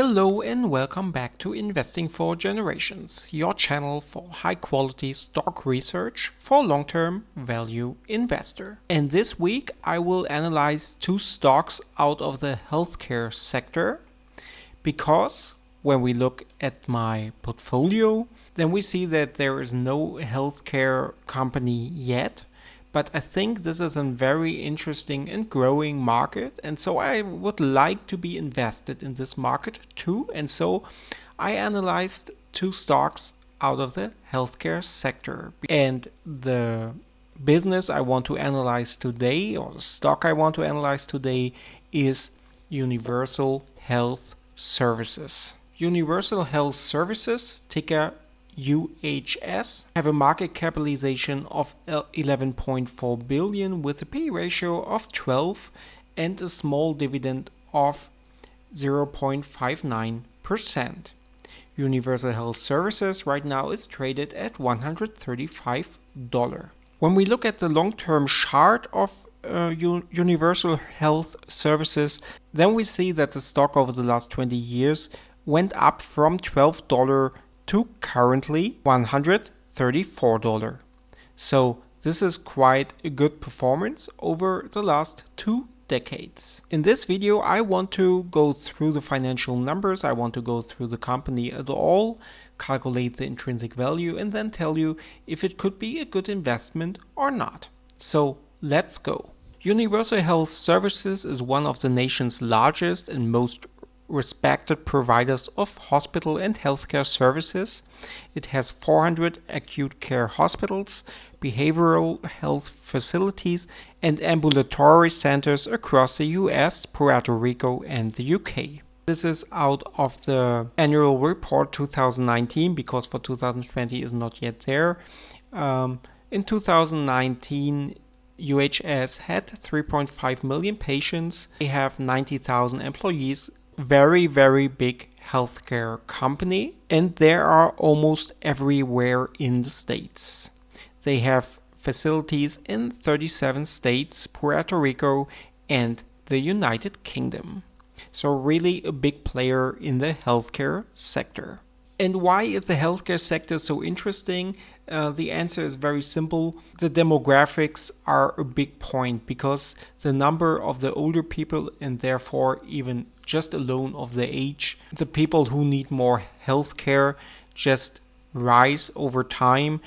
Hello and welcome back to Investing for Generations, your channel for high-quality stock research for long-term value investor. And this week I will analyze two stocks out of the healthcare sector because when we look at my portfolio, then we see that there is no healthcare company yet. But I think this is a very interesting and growing market, and so I would like to be invested in this market too. And so I analyzed two stocks out of the healthcare sector. And the business I want to analyze today, or the stock I want to analyze today, is Universal Health Services. Universal Health Services, ticker UHS, have a market capitalization of 11.4 billion with a P/E ratio of 12 and a small dividend of 0.59%. Universal Health Services right now is traded at $135. When we look at the long-term chart of Universal Health Services, then we see that the stock over the last 20 years went up from $12 to currently $134. So this is quite a good performance over the last 2 decades. In this video I want to go through the financial numbers, I want to go through the company at all, calculate the intrinsic value, and then tell you if it could be a good investment or not. So let's go. Universal Health Services is one of the nation's largest and most respected providers of hospital and healthcare services. It has 400 acute care hospitals, behavioral health facilities, and ambulatory centers across the US, Puerto Rico, and the UK. This is out of the annual report 2019 because for 2020 is not yet there. In 2019, UHS had 3.5 million patients. They have 90,000 employees. Very, very big healthcare company, and they are almost everywhere in the States. They have facilities in 37 states, Puerto Rico, and the United Kingdom. So really a big player in the healthcare sector. And why is the healthcare sector so interesting? The answer is very simple. The demographics are a big point because the number of the older people, and therefore even just alone of the age, the people who need more healthcare just rise over time.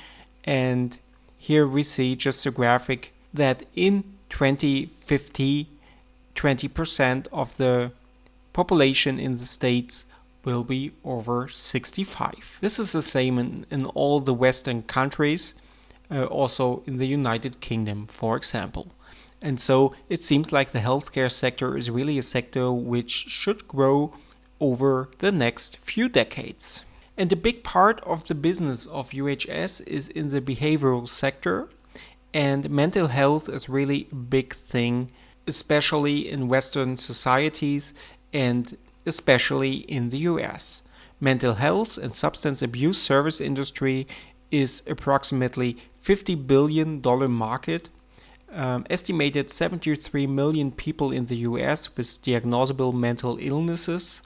And here we see just a graphic that in 2050, 20% of the population in the States will be over 65. This is the same in all the Western countries, also in the United Kingdom, for example. And so it seems like the healthcare sector is really a sector which should grow over the next few decades. And a big part of the business of UHS is in the behavioral sector, and mental health is really a big thing, especially in Western societies and especially in the US. Mental health and substance abuse service industry is approximately $50 billion market. Estimated 73 million people in the US with diagnosable mental illnesses.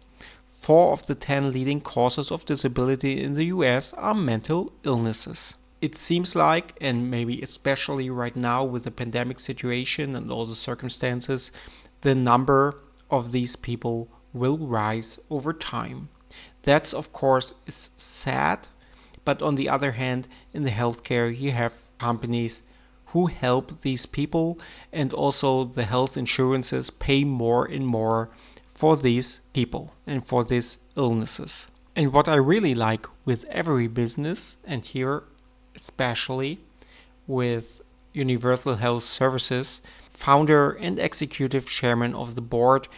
4 of the 10 leading causes of disability in the US are mental illnesses. It seems like, and maybe especially right now with the pandemic situation and all the circumstances, the number of these people will rise over time. That's of course is sad, but on the other hand, in the healthcare you have companies who help these people, and also the health insurances pay more and more for these people and for these illnesses. And what I really like with every business, and here especially with Universal Health Services, founder and executive chairman of the board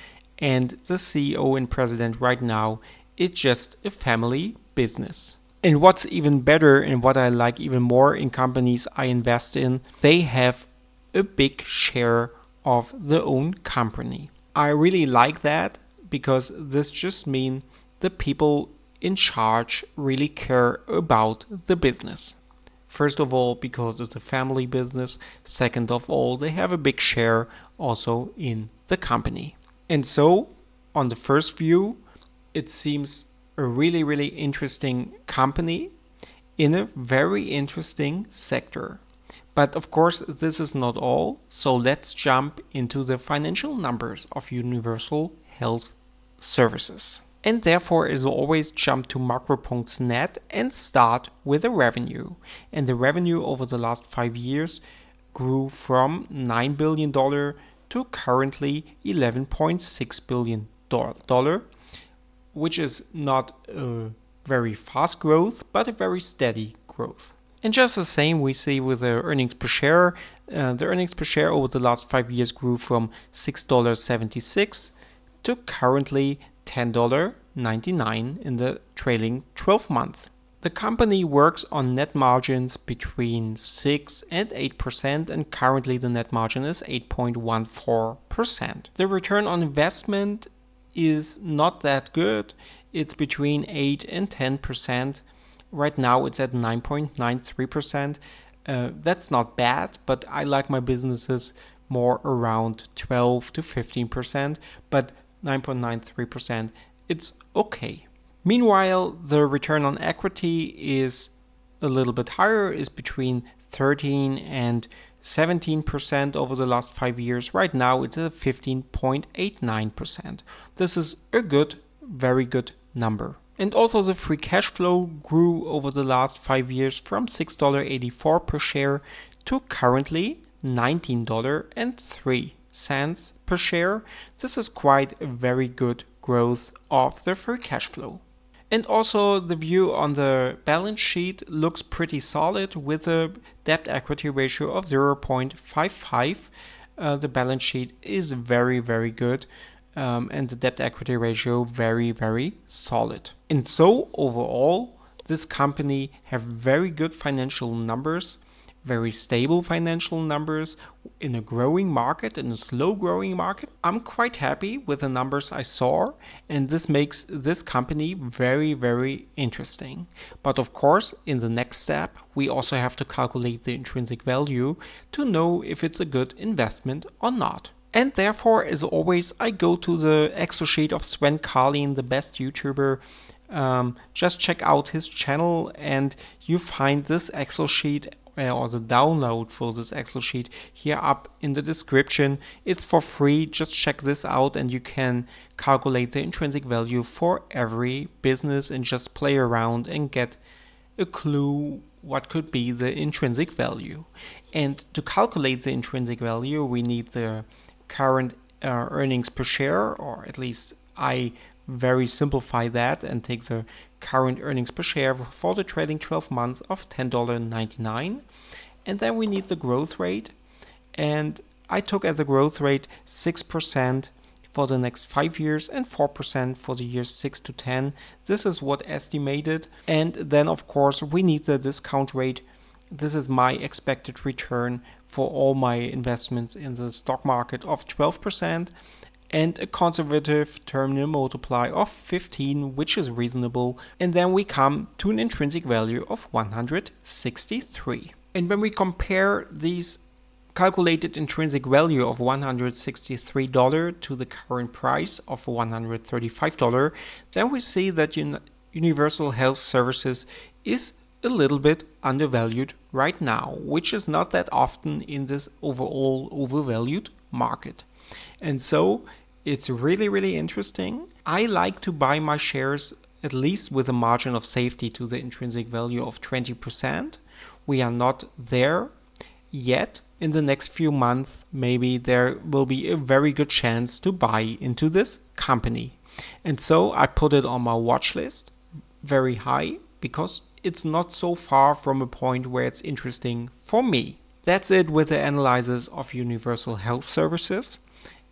and the CEO and president right now, it's just a family business. And what's even better and what I like even more in companies I invest in, they have a big share of the own company. I really like that because this just means the people in charge really care about the business. First of all, because it's a family business. Second of all, they have a big share also in the company. And so, on the first view, it seems a really, really interesting company in a very interesting sector. But of course, this is not all. So let's jump into the financial numbers of Universal Health Services. And therefore, as always, jump to macro.net and start with the revenue. And the revenue over the last 5 years grew from $9 billion to currently $11.6 billion, which is not a very fast growth, but a very steady growth. And just the same we see with the earnings per share. The earnings per share over the last 5 years grew from $6.76 to currently $10.99 in the trailing 12 months. The company works on net margins between 6 and 8%, and currently the net margin is 8.14%. The return on investment is not that good. It's between 8 and 10%. Right now it's at 9.93%. That's not bad, but I like my businesses more around 12 to 15%, but 9.93%, it's okay. Meanwhile, the return on equity is a little bit higher, is between 13 and 17% over the last 5 years. Right now it's at 15.89%. This is a good, very good number. And also the free cash flow grew over the last 5 years from $6.84 per share to currently $19.03 per share. This is quite a very good growth of the free cash flow. And also the view on the balance sheet looks pretty solid with a debt equity ratio of 0.55. The balance sheet is very, very good. And the debt equity ratio very, very solid. And so overall, this company have very good financial numbers, very stable financial numbers in a growing market, in a slow growing market. I'm quite happy with the numbers I saw, and this makes this company very, very interesting. But of course, in the next step, we also have to calculate the intrinsic value to know if it's a good investment or not. And therefore, as always, I go to the Excel sheet of Sven Carlin, the best YouTuber. Just check out his channel and you find this Excel sheet or the download for this Excel sheet here up in the description. It's for free. Just check this out and you can calculate the intrinsic value for every business and just play around and get a clue what could be the intrinsic value. And to calculate the intrinsic value, we need the current earnings per share, or at least I very simplify that and take the current earnings per share for the trailing 12 months of $10.99. And then we need the growth rate. And I took as the growth rate 6% for the next 5 years and 4% for the years 6 to 10. This is what estimated. And then, of course, we need the discount rate. This is my expected return for all my investments in the stock market of 12%. And a conservative terminal multiply of 15, which is reasonable. And then we come to an intrinsic value of 163. And when we compare these calculated intrinsic value of $163 to the current price of $135, then we see that Universal Health Services is a little bit undervalued right now, which is not that often in this overall overvalued market. And so it's really, really interesting. I like to buy my shares at least with a margin of safety to the intrinsic value of 20%. We are not there yet. In the next few months, maybe there will be a very good chance to buy into this company. And so I put it on my watch list very high because it's not so far from a point where it's interesting for me. That's it with the analysis of Universal Health Services.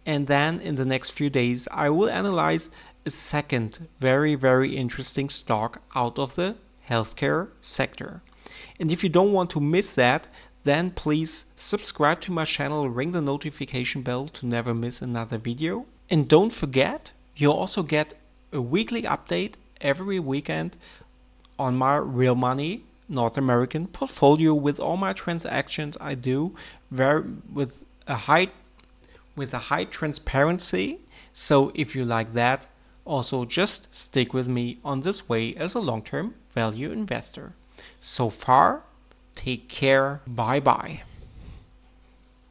And then in the next few days, I will analyze a second very, very interesting stock out of the healthcare sector. And if you don't want to miss that, then please subscribe to my channel, ring the notification bell to never miss another video. And don't forget, you'll also get a weekly update every weekend on my real money North American portfolio with all my transactions I do with a high transparency. So if you like that, Also, just stick with me on this way as a long-term value investor. So far, take care. Bye bye.